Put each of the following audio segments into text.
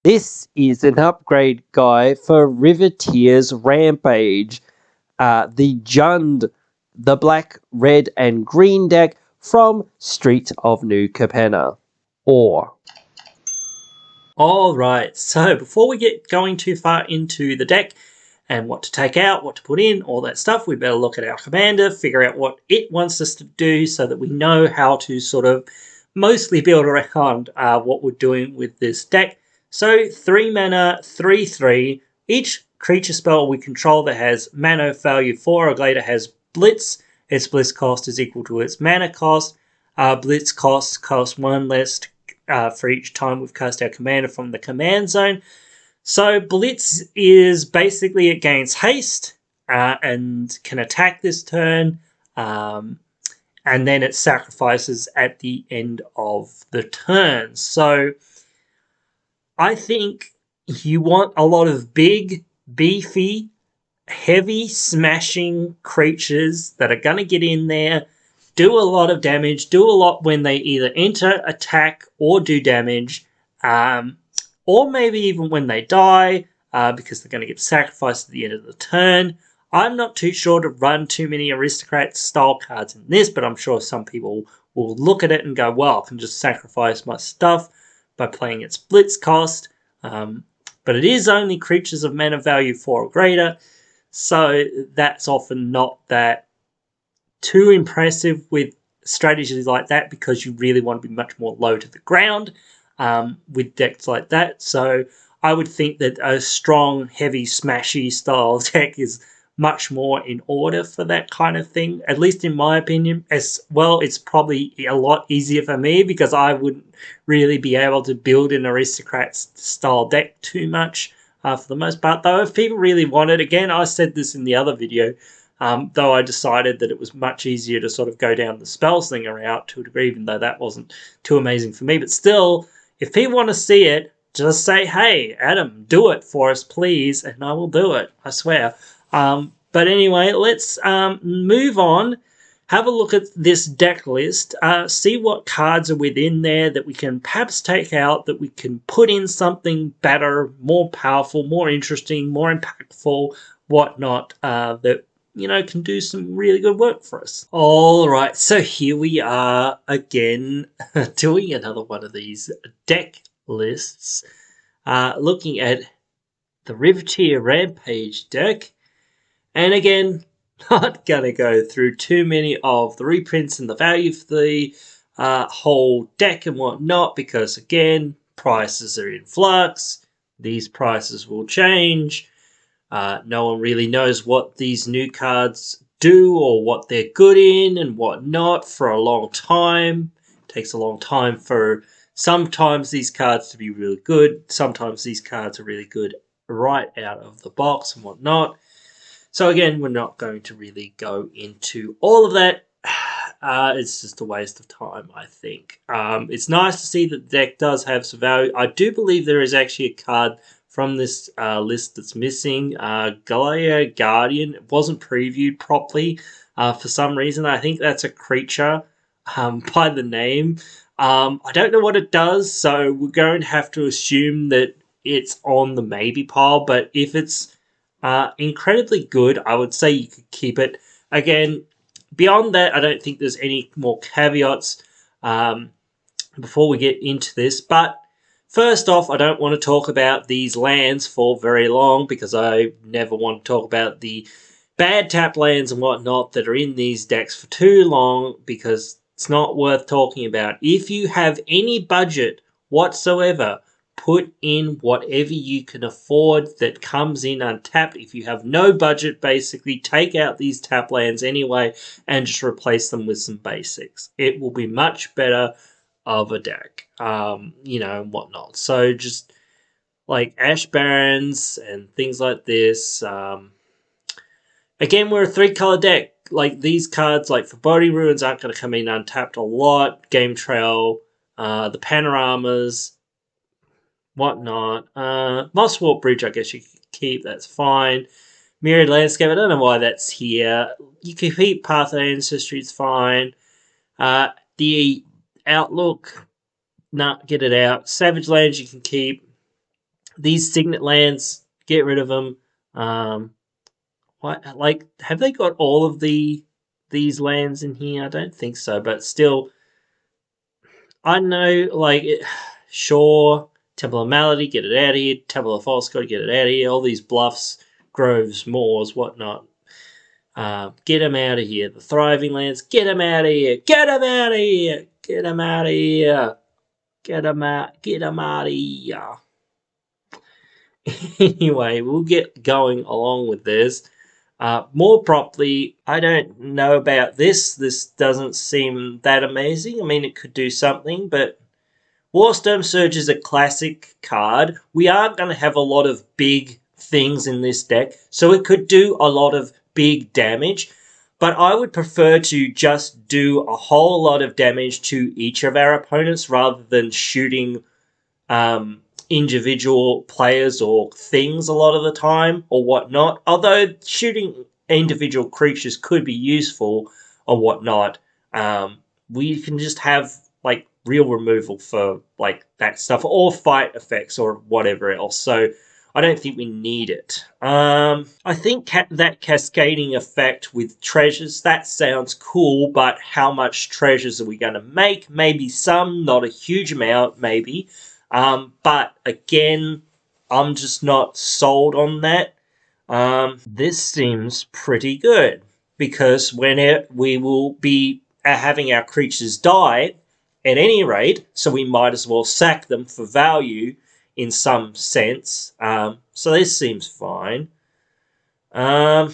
This is an upgrade guide for Riveteers Rampage, the Jund, the black, red, and green deck from Street of New Capenna. Alright, so before we get going too far into the deck and what to take out, what to put in, all that stuff, we better look at our commander, figure out what it wants us to do so that we know how to sort of mostly build around what we're doing with this deck. So 3 mana, 3/3. Each creature spell we control that has mana value 4 or greater has Blitz. Its Blitz cost is equal to its mana cost. Blitz costs 1 less for each time we've cast our commander from the command zone. So Blitz is basically it gains haste and can attack this turn, and then it sacrifices at the end of the turn. So I think you want a lot of big, beefy, heavy smashing creatures that are going to get in there, do a lot of damage, do a lot when they either enter, attack, or do damage, or maybe even when they die, because they're going to get sacrificed at the end of the turn. I'm not too sure to run too many aristocrat-style cards in this, but I'm sure some people will look at it and go, well, I can just sacrifice my stuff by playing its Blitz cost. But it is only creatures of mana value 4 or greater, so that's often not that too impressive with strategies like that, because you really want to be much more low to the ground with decks like that. So I would think that a strong, heavy, smashy style deck is much more in order for that kind of thing, at least in my opinion. As well, it's probably a lot easier for me because I wouldn't really be able to build an aristocrat style deck too much for the most part. Though if people really want it, again, I said this in the other video, though I decided that it was much easier to sort of go down the spell slinger route to a degree, even though that wasn't too amazing for me. But still, if people want to see it, just say, hey, Adam, do it for us, please, and I will do it, I swear. But anyway, let's move on, have a look at this deck list, see what cards are within there that we can perhaps take out, that we can put in something better, more powerful, more interesting, more impactful, whatnot, that can do some really good work for us. All right, so here we are again doing another one of these deck lists, looking at the Riveteers Rampage deck. And again, not going to go through too many of the reprints and the value for the whole deck and whatnot, because again, prices are in flux. These prices will change. No one really knows what these new cards do or what they're good in and what not for a long time. It takes a long time for sometimes these cards to be really good. Sometimes these cards are really good right out of the box and whatnot. So again, we're not going to really go into all of that. It's just a waste of time, I think. It's nice to see that the deck does have some value. I do believe there is actually a card from this list that's missing. Gaia Guardian. It wasn't previewed properly for some reason. I think that's a creature by the name. I don't know what it does, so we're going to have to assume that it's on the maybe pile. But if it's incredibly good, I would say you could keep it. Again, beyond that, I don't think there's any more caveats before we get into this. But first off, I don't want to talk about these lands for very long, because I never want to talk about the bad tap lands and whatnot that are in these decks for too long, because it's not worth talking about. If you have any budget whatsoever, put in whatever you can afford that comes in untapped. If you have no budget, basically take out these tap lands anyway and just replace them with some basics. It will be much better of a deck, and whatnot. So just like Ash Barrens and things like this. Again, we're a 3-color deck. Like these cards, like Foreboding Ruins, aren't going to come in untapped a lot. Game Trail, the Panoramas, whatnot. Mosswalk Bridge, I guess you can keep. That's fine. Myriad Landscape, I don't know why that's here. You can keep Path of Ancestry, it's fine. The Outlook, nah, get it out. Savage Lands you can keep. These signet lands, get rid of them. Like, have they got all of these lands in here? I don't think so, but still, I know, like, sure, Temple of Malady, get it out of here. Temple of False God, get it out of here. All these bluffs, groves, moors, whatnot. Get them out of here. The thriving lands, get them out of here. Get them out of here. Get them out of here. Get them out. Get them out of here. Anyway, we'll get going along with this. More properly, I don't know about this. This doesn't seem that amazing. I mean, it could do something, but Warstorm Surge is a classic card. We are going to have a lot of big things in this deck, so it could do a lot of big damage. But I would prefer to just do a whole lot of damage to each of our opponents rather than shooting individual players or things a lot of the time or whatnot. Although shooting individual creatures could be useful or whatnot, we can just have like real removal for like that stuff or fight effects or whatever else. So I don't think we need it. I think that cascading effect with treasures, that sounds cool, but how much treasures are we going to make? Maybe some, not a huge amount, maybe. But again, I'm just not sold on that. This seems pretty good because when we will be having our creatures die at any rate, so we might as well sack them for value in some sense. So this seems fine. I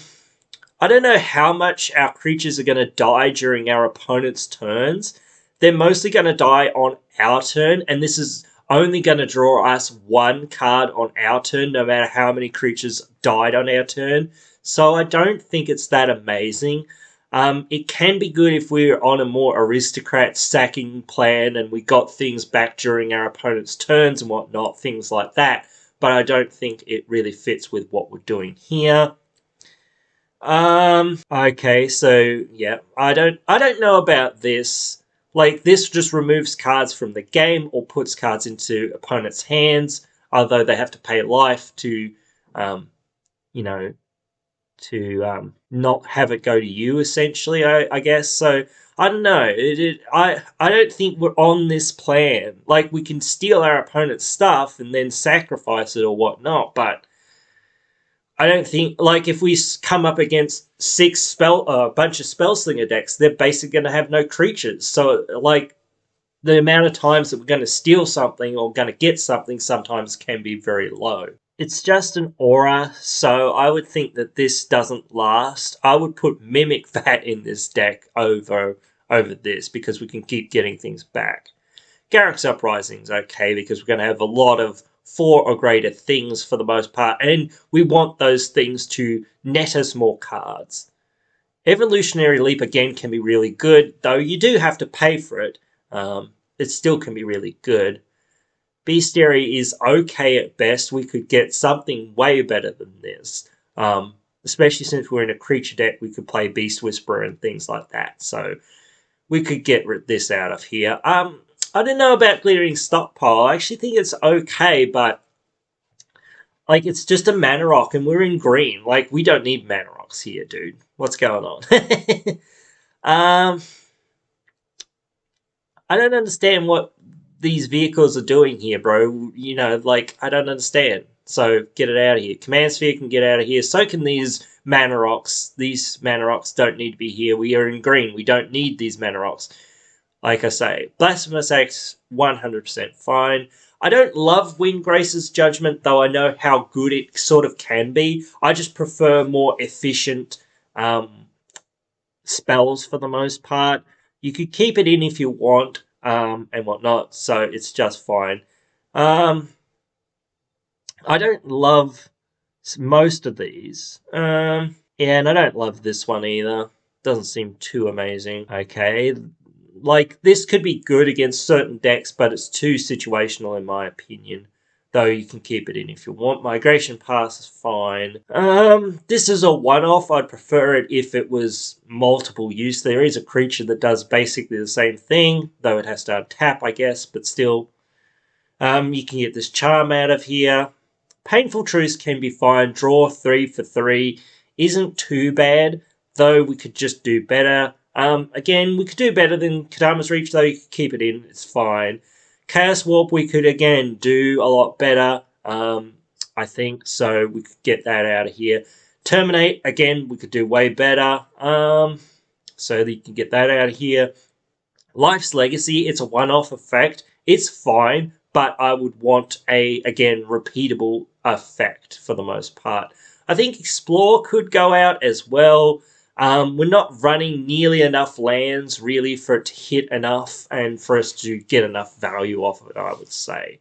don't know how much our creatures are going to die during our opponent's turns. They're mostly going to die on our turn, and this is only going to draw us one card on our turn, no matter how many creatures died on our turn. So I don't think it's that amazing. It can be good if we're on a more aristocrat sacking plan and we got things back during our opponent's turns and whatnot, things like that. But I don't think it really fits with what we're doing here. Okay, so yeah, I don't know about this. Like, this just removes cards from the game or puts cards into opponents' hands, although they have to pay life to, you know, to not have it go to you, essentially, I guess. So, I don't know. I don't think we're on this plan. Like, we can steal our opponent's stuff and then sacrifice it or whatnot, but I don't think, like, if we come up against a bunch of Spellslinger decks, they're basically going to have no creatures. So, like, the amount of times that we're going to steal something or going to get something sometimes can be very low. It's just an aura, so I would think that this doesn't last. I would put Mimic Vat in this deck over this because we can keep getting things back. Garruk's Uprising's okay because we're going to have a lot of 4 or greater things for the most part, and we want those things to net us more cards. Evolutionary Leap again can be really good, though you do have to pay for it. It still can be really good. Bestiary is okay at best. We could get something way better than this. Especially since we're in a creature deck, we could play Beast Whisperer and things like that. So we could get this out of here. I don't know about Glittering Stockpile. I actually think it's okay, but like, it's just a mana rock and we're in green. Like, we don't need mana rocks here, dude. What's going on? I don't understand what these vehicles are doing here, bro. You know, like, I don't understand. So get it out of here. Command Sphere can get out of here. So can these mana rocks. These mana rocks don't need to be here. We are in green. We don't need these mana rocks. Like I say, Blasphemous Axe, 100% fine. I don't love Windgrace's Judgment, though I know how good it sort of can be. I just prefer more efficient spells for the most part. You could keep it in if you want and whatnot, so it's just fine. I don't love most of these. Yeah, and I don't love this one either. Doesn't seem too amazing. Okay, like, this could be good against certain decks, but it's too situational in my opinion. Though you can keep it in if you want. Migration Pass is fine. This is a one-off. I'd prefer it if it was multiple use. There is a creature that does basically the same thing, though it has to untap, I guess, but still. You can get this Charm out of here. Painful Truce can be fine. Draw 3 for 3 isn't too bad, though we could just do better. Again, we could do better than Kadama's Reach, though you could keep it in. It's fine. Chaos Warp, we could, again, do a lot better, I think, so we could get that out of here. Terminate, again, we could do way better, so that you can get that out of here. Life's Legacy, it's a one-off effect. It's fine, but I would want a, again, repeatable effect for the most part. I think Explore could go out as well. We're not running nearly enough lands, really, for it to hit enough and for us to get enough value off of it, I would say.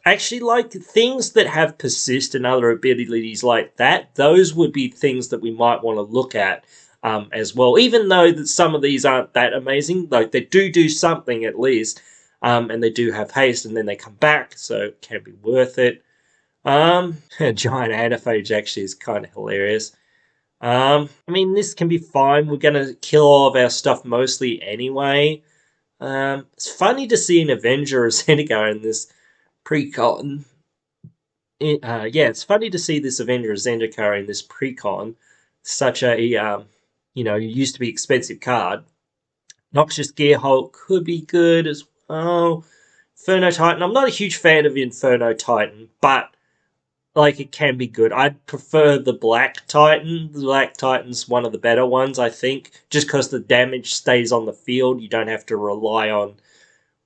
Actually, like, things that have Persist and other abilities like that, those would be things that we might want to look at as well. Even though that some of these aren't that amazing, like, they do something at least, and they do have haste, and then they come back, so it can be worth it. Giant Anaphage actually is kind of hilarious. I mean, this can be fine. We're going to kill all of our stuff mostly anyway. It's funny to see an Avenger of Zendikar in this precon. Yeah, it's funny to see this Avenger of Zendikar in this precon. Such a, used to be expensive card. Noxious Gearhulk could be good as well. Inferno Titan. I'm not a huge fan of Inferno Titan, but like, it can be good. I'd prefer the Black Titan. The Black Titan's one of the better ones, I think, just because the damage stays on the field. You don't have to rely on,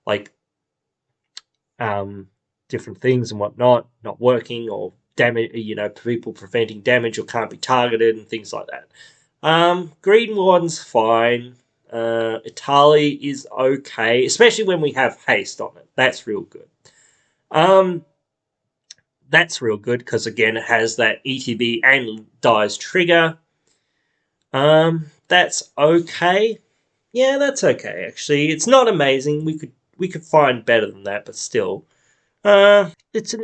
like, different things and whatnot not working, or damage, people preventing damage or can't be targeted and things like that. Green Warden's fine. Italy is okay, especially when we have haste on it. That's real good. That's real good because, again, it has that ETB and dies trigger. That's okay. Yeah, that's okay, actually. It's not amazing. We could find better than that, but still. This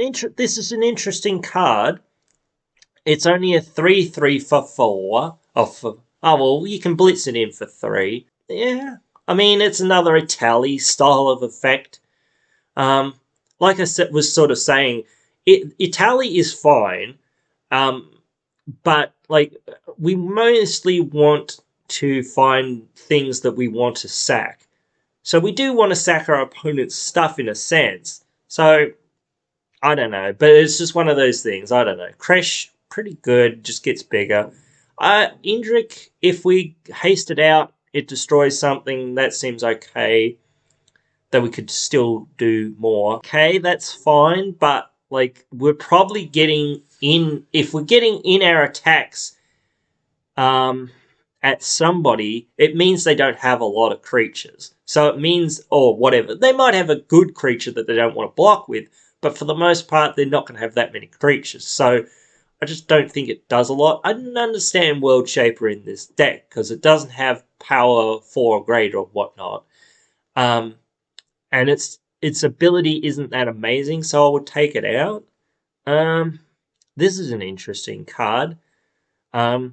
is an interesting card. It's only a 3/3 for 4. Well, you can blitz it in for 3. Yeah. I mean, it's another Italy style of effect. Like I was sort of saying, Italy is fine, but like, we mostly want to find things that we want to sack. So we do want to sack our opponent's stuff in a sense. So I don't know, but it's just one of those things. I don't know. Kresh, pretty good, just gets bigger. Indrik, if we haste it out, it destroys something. That seems okay. That we could still do more. Okay, that's fine, but like, we're probably getting in, if we're getting in our attacks at somebody, it means they don't have a lot of creatures. So it means, or whatever, they might have a good creature that they don't want to block with, but for the most part, they're not going to have that many creatures. So I just don't think it does a lot. I didn't understand World Shaper in this deck because it doesn't have power 4 or greater or whatnot. And its ability isn't that amazing, so I would take it out. This is an interesting card. But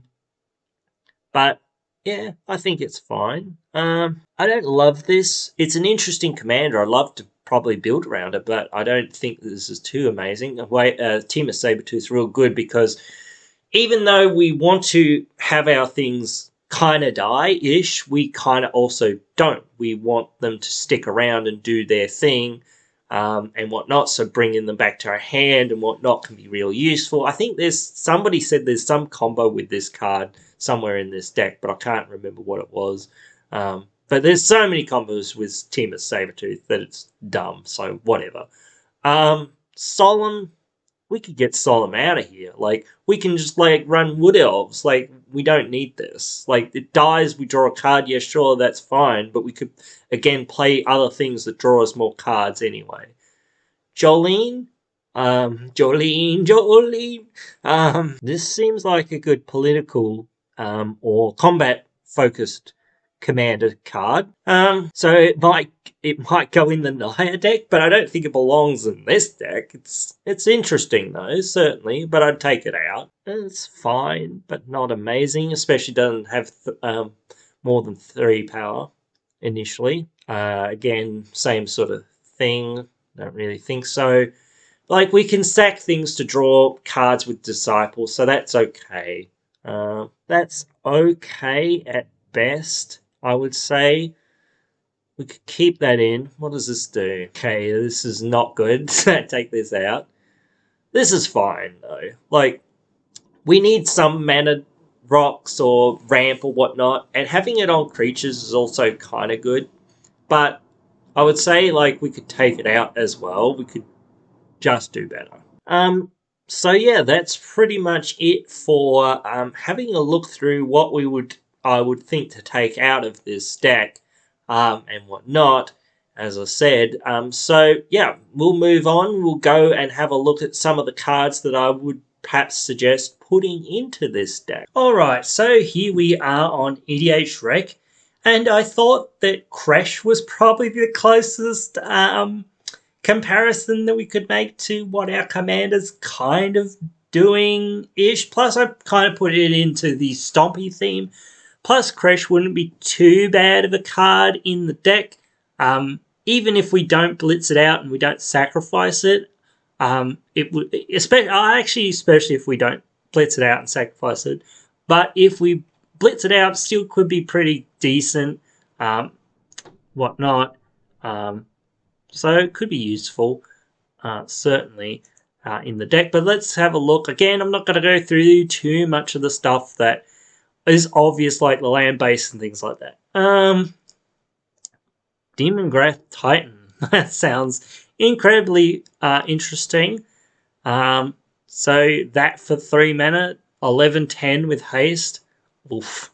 yeah, I think it's fine. I don't love this. It's an interesting commander. I'd love to probably build around it, but I don't think this is too amazing. Team of Sabretooth is real good because even though we want to have our things kind of die-ish, we kind of also don't. We want them to stick around and do their thing and whatnot, so bringing them back to our hand and whatnot can be real useful. I think somebody said there's some combo with this card somewhere in this deck, but I can't remember what it was. But there's so many combos with Team of Sabretooth that it's dumb, so whatever. Solemn, we could get Solemn out of here. Like, we can just, like, run Wood Elves. Like, we don't need this. Like, it dies, we draw a card, yeah, sure, that's fine, but we could, again, play other things that draw us more cards anyway. Jolene? Jolene. This seems like a good political or combat-focused commander card. So it might go in the Naya deck, but I don't think it belongs in this deck. It's interesting though, certainly, but I'd take it out. It's fine, but not amazing. Especially doesn't have more than 3 power initially. Again, same sort of thing. Don't really think so. like, we can sack things to draw cards with Disciples, so that's okay. That's okay at best, I would say. We could keep that in. What does this do? Okay, this is not good. Take this out. This is fine, though. Like, we need some mana rocks or ramp or whatnot, and having it on creatures is also kind of good. But I would say, like, we could take it out as well. We could just do better. So yeah, that's pretty much it for having a look through what I would think to take out of this deck and whatnot. As I said, so yeah, we'll move on. We'll go and have a look at some of the cards that I would perhaps suggest putting into this deck. Alright, so here we are on EDH Rec, and I thought that Crash was probably the closest comparison that we could make to what our commander's kind of doing-ish. Plus, I kind of put it into the Stompy theme. Plus, Crash wouldn't be too bad of a card in the deck. Even if we don't blitz it out and we don't sacrifice it, it would, especially if we don't blitz it out and sacrifice it. But if we blitz it out, still could be pretty decent, whatnot. So it could be useful, certainly, in the deck. But let's have a look. Again, I'm not going to go through too much of the stuff that is obvious, like the land base and things like that. Demon Grath Titan. That sounds incredibly interesting. So that for 3 mana, 11/10 with haste. Oof.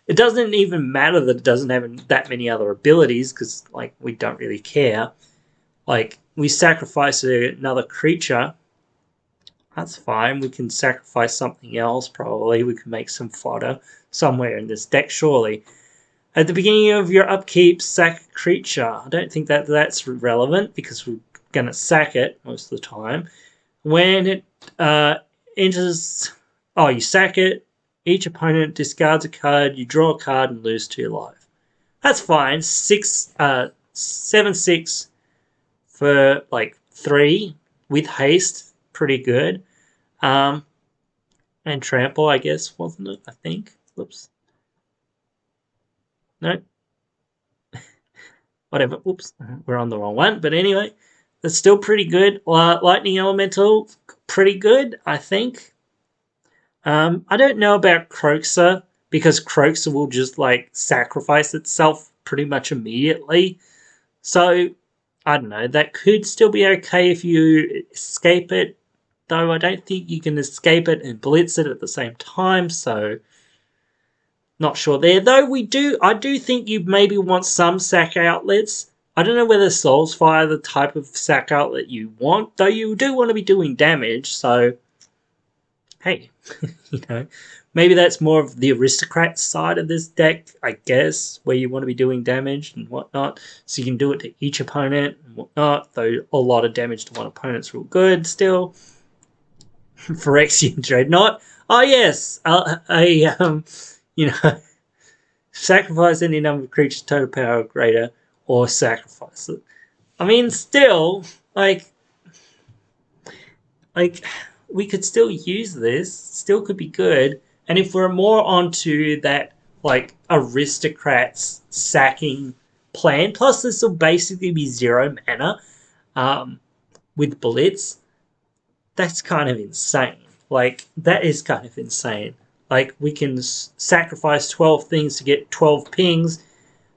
It doesn't even matter that it doesn't have that many other abilities, because, like, we don't really care. Like, we sacrifice another creature. That's fine. We can sacrifice something else, probably. We can make some fodder somewhere in this deck, surely. At the beginning of your upkeep, sack a creature. I don't think that's relevant, because we're going to sack it most of the time. When it enters... Oh, you sack it. Each opponent discards a card, you draw a card and lose 2 life. That's fine. 7/6 for like 3 with haste. Pretty good. And trample, I guess, wasn't it? I think. Whoops. No. Whatever. Oops. We're on the wrong one. But anyway, that's still pretty good. Lightning Elemental, pretty good, I think. I don't know about Croxer, because Croxer will just, like, sacrifice itself pretty much immediately. So, I don't know. That could still be okay if you escape it, though I don't think you can escape it and blitz it at the same time, so not sure there. Though I do think you maybe want some sack outlets. I don't know whether Soulsfire the type of sack outlet you want, though you do want to be doing damage, so hey, you know, maybe that's more of the aristocrat side of this deck, I guess, where you want to be doing damage and whatnot, so you can do it to each opponent and whatnot, though a lot of damage to one opponent's real good still. Frexion Dreadnought. Oh yes, you know, sacrifice any number of creatures total power greater, or sacrifice it. I mean, still, like we could still use this, still could be good. And if we're more onto that, like, aristocrats sacking plan, plus this will basically be 0 mana with Blitz, that's kind of insane. Like, that is kind of insane. Like, we can sacrifice 12 things to get 12 pings,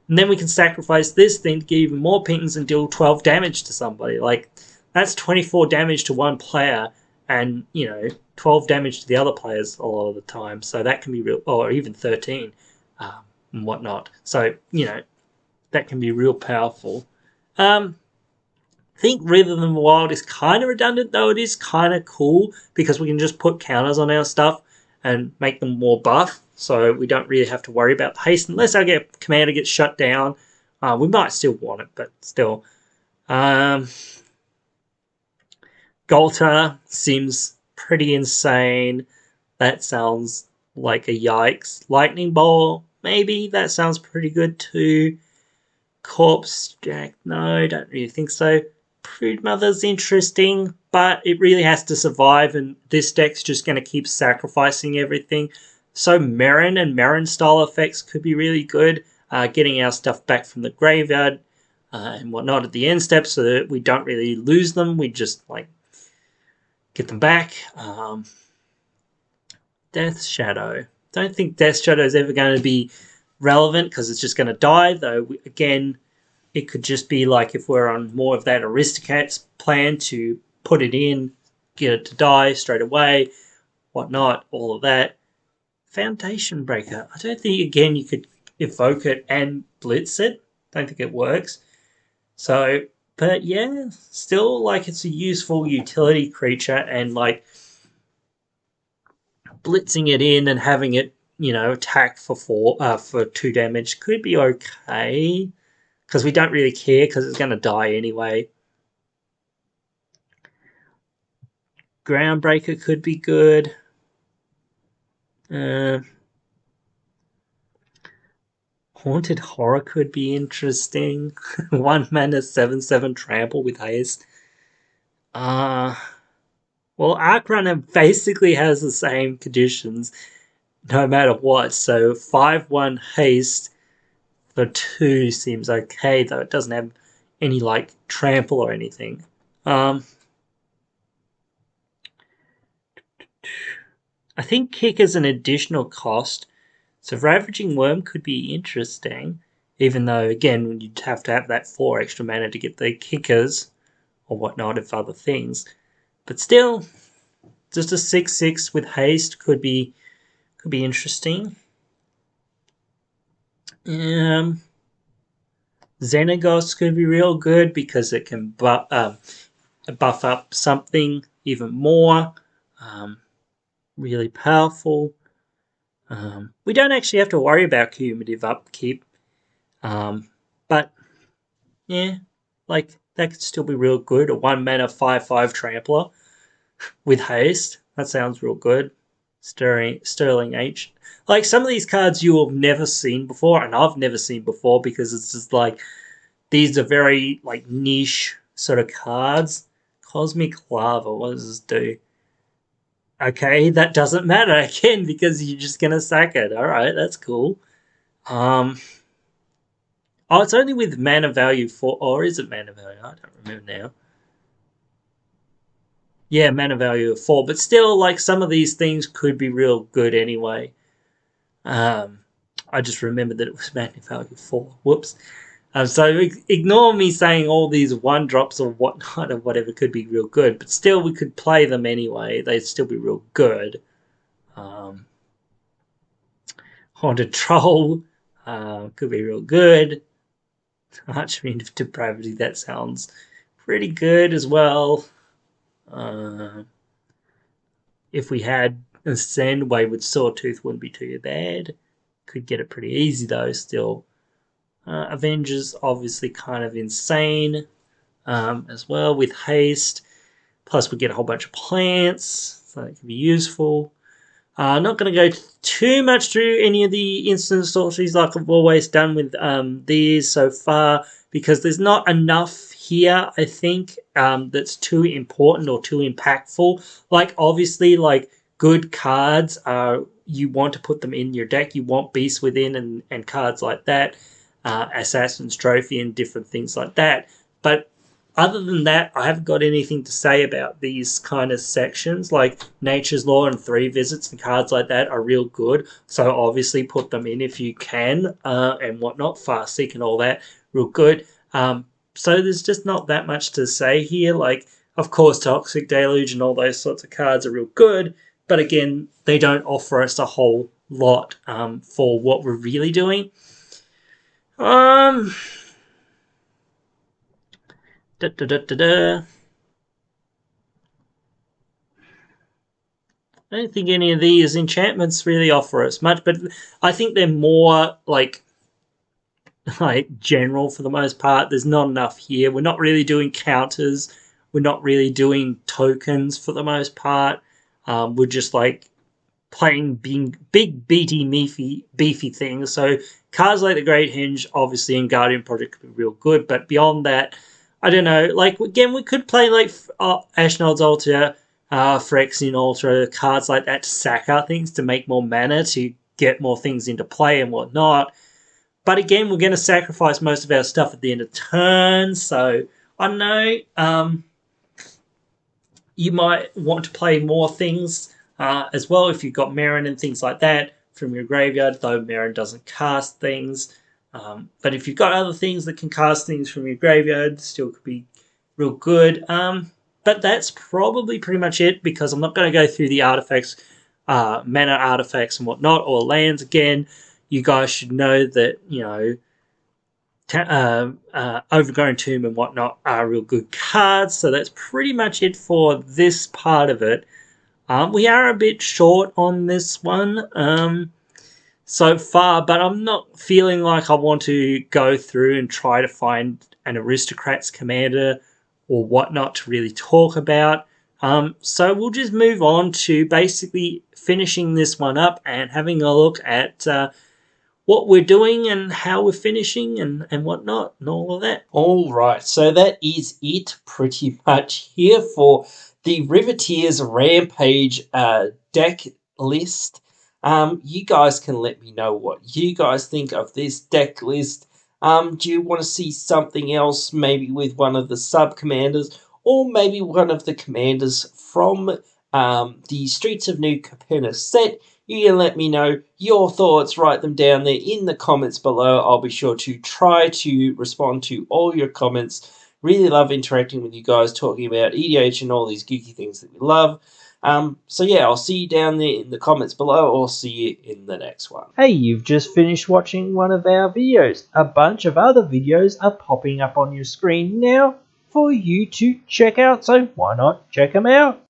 and then we can sacrifice this thing to get even more pings and deal 12 damage to somebody. Like, that's 24 damage to one player, and, you know, 12 damage to the other players a lot of the time. So that can be real, or even 13 and whatnot. So, you know, that can be real powerful. I think Rhythm of the Wild is kind of redundant, though it is kind of cool, because we can just put counters on our stuff and make them more buff, so we don't really have to worry about the haste unless our commander gets shut down. We might still want it, but still. Golta seems pretty insane. That sounds like a yikes. Lightning Ball, maybe. That sounds pretty good too. Corpse Jack, no, don't really think so. Broodmother's interesting, but it really has to survive, and this deck's just going to keep sacrificing everything. So Merrin and Merrin style effects could be really good, getting our stuff back from the graveyard and whatnot at the end step, so that we don't really lose them. We just like get them back. Death Shadow. Don't think Death Shadow is ever going to be relevant because it's just going to die. Though again, it could just be like if we're on more of that Aristocats plan to put it in, get it to die straight away, whatnot, all of that. Foundation Breaker. I don't think, again, you could evoke it and blitz it. Don't think it works. So, but yeah, still, like, it's a useful utility creature, and, like, blitzing it in and having it, attack for 2 damage could be okay, because we don't really care, because it's going to die anyway. Groundbreaker could be good. Haunted Horror could be interesting. 1 mana 7/7 trample with haste. Well, Arc Runner basically has the same conditions no matter what. So 5/1 haste for 2 seems okay, though it doesn't have any like trample or anything. I think Kick is an additional cost. So Ravaging Worm could be interesting, even though, again, you'd have to have that 4 extra mana to get the kickers or whatnot of other things. But still, just a 6/6 with haste could be interesting. Xenagos could be real good because it can buff up something even more. Really powerful. We don't actually have to worry about cumulative upkeep. But, yeah, like, that could still be real good. A 1 mana 5/5 trampler with haste. That sounds real good. Sterling H. Like, some of these cards you have never seen before, and I've never seen before, because it's just like, these are very, like, niche sort of cards. Cosmic Lava, what does this do? Okay, that doesn't matter, again, because you're just going to sack it. Alright, that's cool. Oh, it's only with mana value 4, or is it mana value? I don't remember now. Yeah, mana value of 4, but still, like, some of these things could be real good anyway. I just remembered that it was mana value 4. Whoops. So ignore me saying all these 1-drops or whatnot or whatever could be real good, but still we could play them anyway. They'd still be real good. Haunted Troll could be real good. Archfiend of Depravity, that sounds pretty good as well. If we had Ascend, Wayward Sawtooth wouldn't be too bad. Could get it pretty easy though still. Avengers, obviously kind of insane as well with haste. Plus we get a whole bunch of plants, so that can be useful. Not going to go too much through any of the instant sorceries like I've always done with these so far, because there's not enough here, I think, that's too important or too impactful. Like, obviously, like, good cards are, you want to put them in your deck. You want Beast Within and cards like that, Assassin's Trophy and different things like that. But other than that, I haven't got anything to say about these kind of sections. Like Nature's Law and 3 Visits and cards like that are real good. So obviously put them in if you can and whatnot. Farseek and all that, real good. So there's just not that much to say here. Like, of course, Toxic Deluge and all those sorts of cards are real good. But again, they don't offer us a whole lot for what we're really doing. I don't think any of these enchantments really offer us much, but I think they're more like general for the most part. There's not enough here. We're not really doing counters. We're not really doing tokens for the most part. We're just like playing big, beefy things. So cards like the Great Henge, obviously, and Guardian Project could be real good, but beyond that, I don't know. Like, again, we could play like Ashnod's Altar, Frexion Ultra, cards like that to sack out things to make more mana to get more things into play and whatnot. But again, we're going to sacrifice most of our stuff at the end of turn, so I don't know. You might want to play more things as well if you've got Marin and things like that from your graveyard, though Marin doesn't cast things. But if you've got other things that can cast things from your graveyard, still could be real good. But that's probably pretty much it, because I'm not going to go through the artifacts, mana artifacts and whatnot, or lands again. You guys should know that, you know, Overgrown Tomb and whatnot are real good cards. So that's pretty much it for this part of it. We are a bit short on this one so far, but I'm not feeling like I want to go through and try to find an Aristocrats commander or whatnot to really talk about. So we'll just move on to basically finishing this one up and having a look at what we're doing and how we're finishing and whatnot and all of that. All right, so that is it pretty much here for the Riveteers Rampage deck list. You guys can let me know what you guys think of this deck list. Do you want to see something else, maybe with one of the sub-commanders, or maybe one of the commanders from the Streets of New Capenna set? You can let me know your thoughts, write them down there in the comments below. I'll be sure to try to respond to all your comments. Really love interacting with you guys, talking about EDH and all these geeky things that we love. So yeah, I'll see you down there in the comments below, or see you in the next one. Hey, you've just finished watching one of our videos. A bunch of other videos are popping up on your screen now for you to check out, so why not check them out?